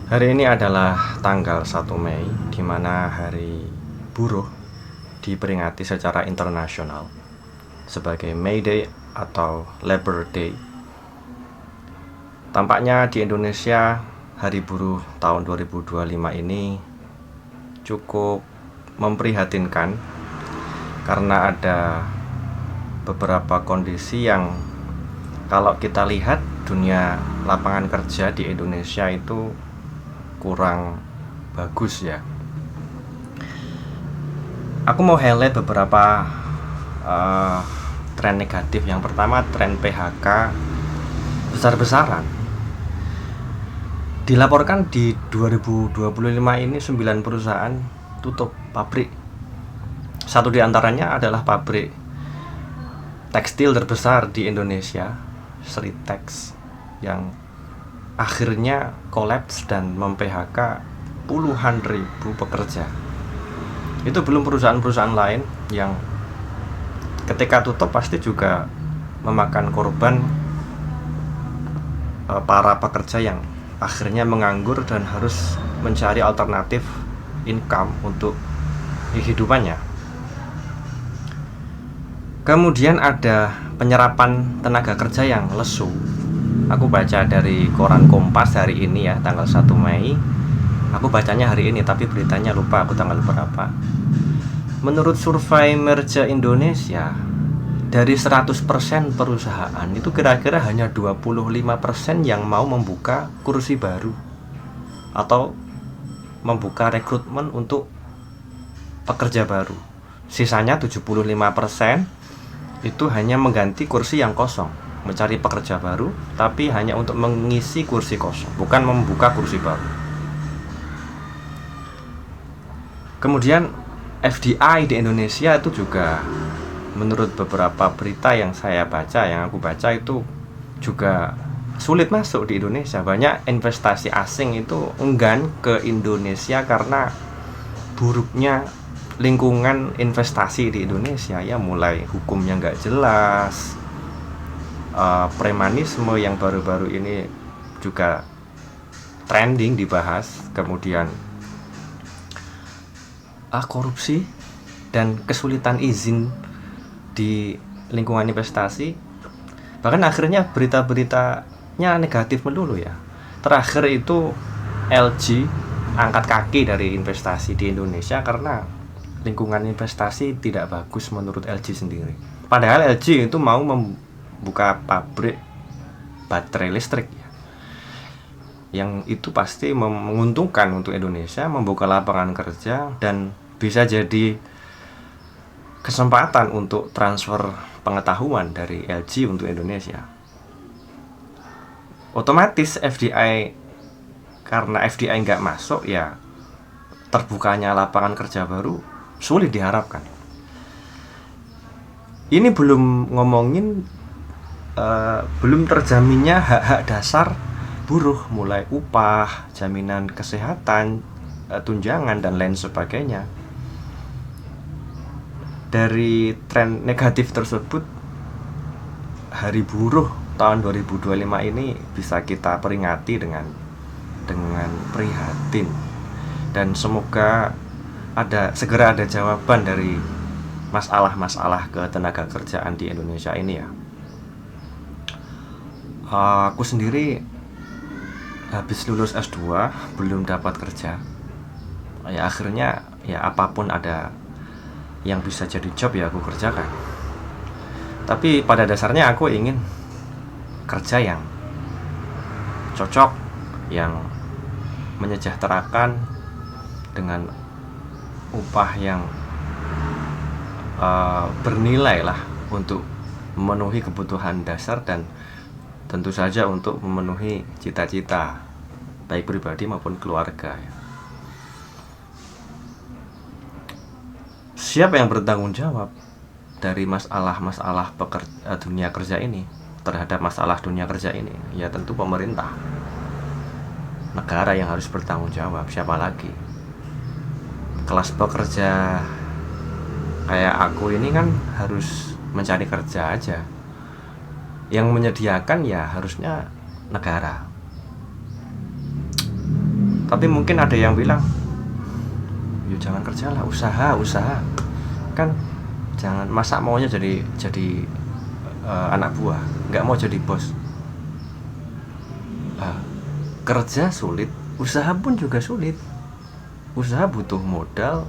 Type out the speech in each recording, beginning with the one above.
Hari ini adalah tanggal 1 Mei, di mana Hari Buruh diperingati secara internasional sebagai May Day atau Labor Day. Tampaknya di Indonesia Hari Buruh tahun 2025 ini cukup memprihatinkan karena ada beberapa kondisi yang kalau kita lihat dunia lapangan kerja di Indonesia itu kurang bagus ya. Aku mau highlight beberapa tren negatif. Yang pertama, tren PHK besar-besaran. Dilaporkan di 2025 ini 9 perusahaan tutup pabrik. Satu di antaranya adalah pabrik tekstil terbesar di Indonesia, Sritex, yang akhirnya kolaps dan mem-PHK puluhan ribu pekerja. Itu belum perusahaan-perusahaan lain yang ketika tutup pasti juga memakan korban para pekerja yang akhirnya menganggur dan harus mencari alternatif income untuk kehidupannya. Kemudian ada penyerapan tenaga kerja yang lesu. Aku baca dari koran Kompas hari ini ya, tanggal 1 Mei. Aku bacanya hari ini tapi beritanya lupa aku tanggal berapa. Menurut survei Merja Indonesia, dari 100% perusahaan itu kira-kira hanya 25% yang mau membuka kursi baru atau membuka rekrutmen untuk pekerja baru. Sisanya 75% itu hanya mengganti kursi yang kosong, mencari pekerja baru, tapi hanya untuk mengisi kursi kosong, bukan membuka kursi baru. Kemudian FDI di Indonesia itu juga, menurut beberapa berita yang aku baca itu juga sulit masuk di Indonesia. Banyak investasi asing itu enggan ke Indonesia karena buruknya lingkungan investasi di Indonesia ya, mulai hukumnya nggak jelas, premanisme yang baru-baru ini juga trending dibahas, kemudian korupsi dan kesulitan izin di lingkungan investasi. Bahkan akhirnya berita-beritanya negatif melulu ya. Terakhir itu LG angkat kaki dari investasi di Indonesia karena lingkungan investasi tidak bagus menurut LG sendiri. Padahal LG itu mau membuka pabrik baterai listrik ya, yang itu pasti menguntungkan untuk Indonesia, membuka lapangan kerja, dan bisa jadi kesempatan untuk transfer pengetahuan dari LG untuk Indonesia. Otomatis FDI, karena FDI nggak masuk ya, terbukanya lapangan kerja baru sulit diharapkan. Ini belum ngomongin belum terjaminnya hak-hak dasar buruh, mulai upah, jaminan kesehatan, tunjangan dan lain sebagainya. Dari tren negatif tersebut, Hari Buruh tahun 2025 ini bisa kita peringati dengan prihatin, dan semoga segera ada jawaban dari masalah-masalah ketenaga kerjaan di Indonesia ini ya. Aku sendiri habis lulus S2 belum dapat kerja. Ya akhirnya ya apapun ada yang bisa jadi job ya aku kerjakan. Tapi pada dasarnya aku ingin kerja yang cocok, yang menyejahterakan, dengan upah yang bernilai lah untuk memenuhi kebutuhan dasar dan tentu saja untuk memenuhi cita-cita baik pribadi maupun keluarga. Siapa yang bertanggung jawab dari masalah-masalah dunia kerja ini, terhadap masalah dunia kerja ini? Ya tentu pemerintah, negara yang harus bertanggung jawab. Siapa lagi? Kelas pekerja kayak aku ini kan harus mencari kerja aja. Yang menyediakan ya harusnya negara. Tapi mungkin ada yang bilang, "Yuk jangan kerja lah, usaha. Kan jangan masa maunya jadi anak buah, nggak mau jadi bos." Kerja sulit, usaha pun juga sulit. Usaha butuh modal.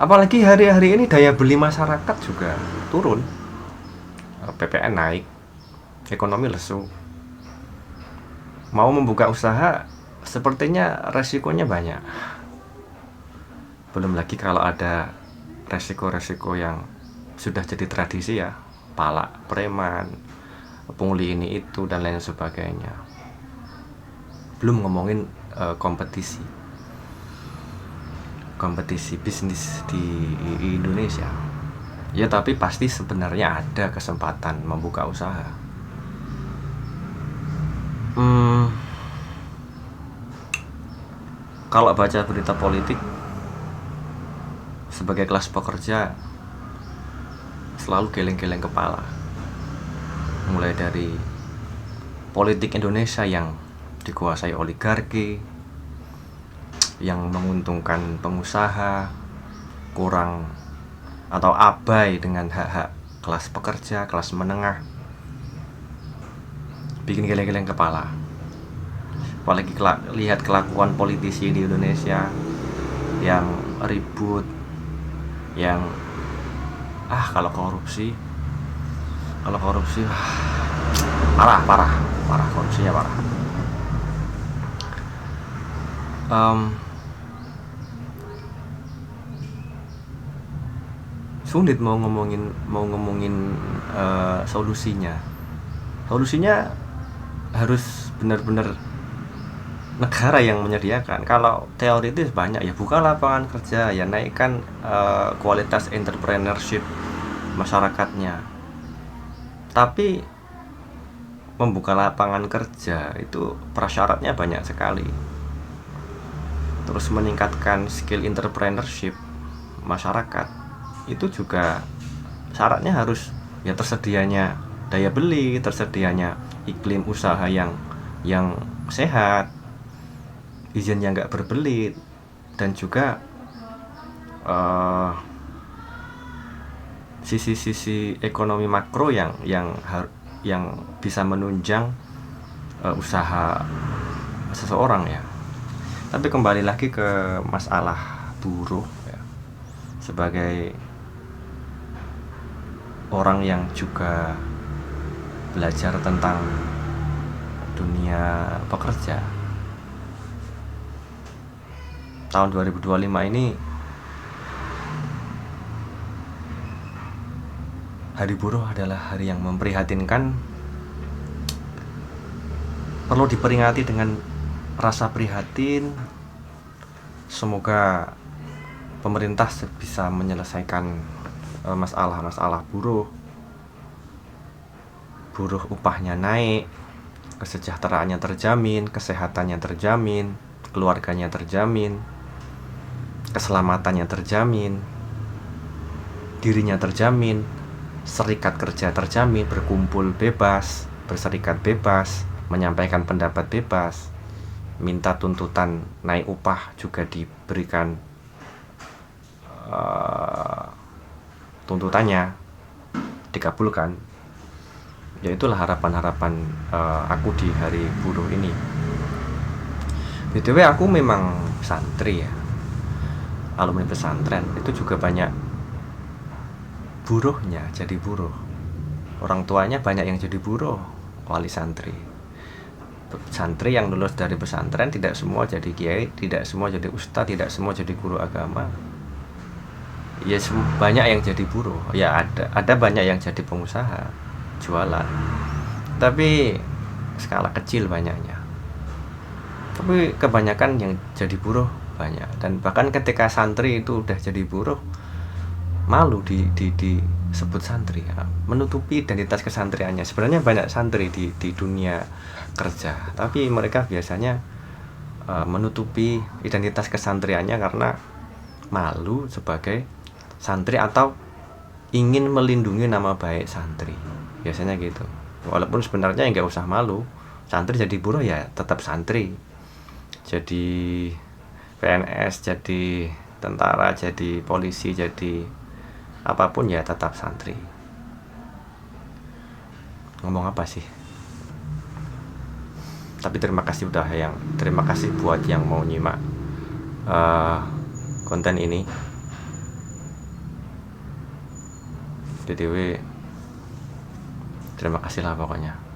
Apalagi hari-hari ini daya beli masyarakat juga turun. PPN naik, ekonomi lesu. Mau membuka usaha sepertinya resikonya banyak. Belum lagi kalau ada resiko-resiko yang sudah jadi tradisi ya, palak preman, pungli ini itu dan lain sebagainya. Belum ngomongin kompetisi bisnis di Indonesia. Ya tapi pasti sebenarnya ada kesempatan membuka usaha. Kalau baca berita politik, sebagai kelas pekerja selalu geleng-geleng kepala. Mulai dari politik Indonesia yang dikuasai oligarki, yang menguntungkan pengusaha, kurang atau abai dengan hak-hak kelas pekerja, kelas menengah, bikin geleng-geleng kepala. Apalagi lihat kelakuan politisi di Indonesia yang ribut, yang kalau korupsi parah korupsinya parah. Sulit mau ngomongin solusinya harus benar-benar negara yang menyediakan. Kalau teoritis banyak ya, buka lapangan kerja ya, naikkan kualitas entrepreneurship masyarakatnya. Tapi membuka lapangan kerja itu prasyaratnya banyak sekali. Terus meningkatkan skill entrepreneurship masyarakat itu juga syaratnya harus ya tersedianya daya beli, tersedianya iklim usaha yang sehat, izin yang nggak berbelit, dan juga sisi-sisi ekonomi makro yang bisa menunjang usaha seseorang ya. Tapi kembali lagi ke masalah buruh ya. Sebagai orang yang juga belajar tentang dunia pekerja, tahun 2025 ini Hari Buruh adalah hari yang memprihatinkan. Perlu diperingati dengan rasa prihatin. Semoga pemerintah bisa menyelesaikan masalah buruh upahnya naik, kesejahteraannya terjamin, kesehatannya terjamin, keluarganya terjamin, keselamatannya terjamin, dirinya terjamin, serikat kerja terjamin, berkumpul bebas, berserikat bebas, menyampaikan pendapat bebas, minta tuntutan naik upah juga diberikan tuntutannya dikabulkan. Ya itulah harapan-harapan aku di Hari Buruh ini. BTW aku memang santri ya, alumni pesantren. Itu juga banyak buruhnya, jadi buruh. Orang tuanya banyak yang jadi buruh, wali santri. Santri yang lulus dari pesantren tidak semua jadi kiai, tidak semua jadi ustadz, tidak semua jadi guru agama. Ya banyak yang jadi buruh. Ya ada banyak yang jadi pengusaha, jualan. Tapi skala kecil banyaknya. Tapi kebanyakan yang jadi buruh banyak. Dan bahkan ketika santri itu udah jadi buruh, malu disebut santri ya, menutupi identitas kesantriannya. Sebenarnya banyak santri di dunia kerja, tapi mereka biasanya menutupi identitas kesantriannya karena malu sebagai santri atau ingin melindungi nama baik santri, biasanya gitu. Walaupun sebenarnya nggak usah malu, santri jadi buruh ya tetap santri, jadi PNS, jadi tentara, jadi polisi, jadi apapun ya tetap santri. Ngomong apa sih? Tapi terima kasih buat yang mau nyimak konten ini. BTW terima kasih lah pokoknya.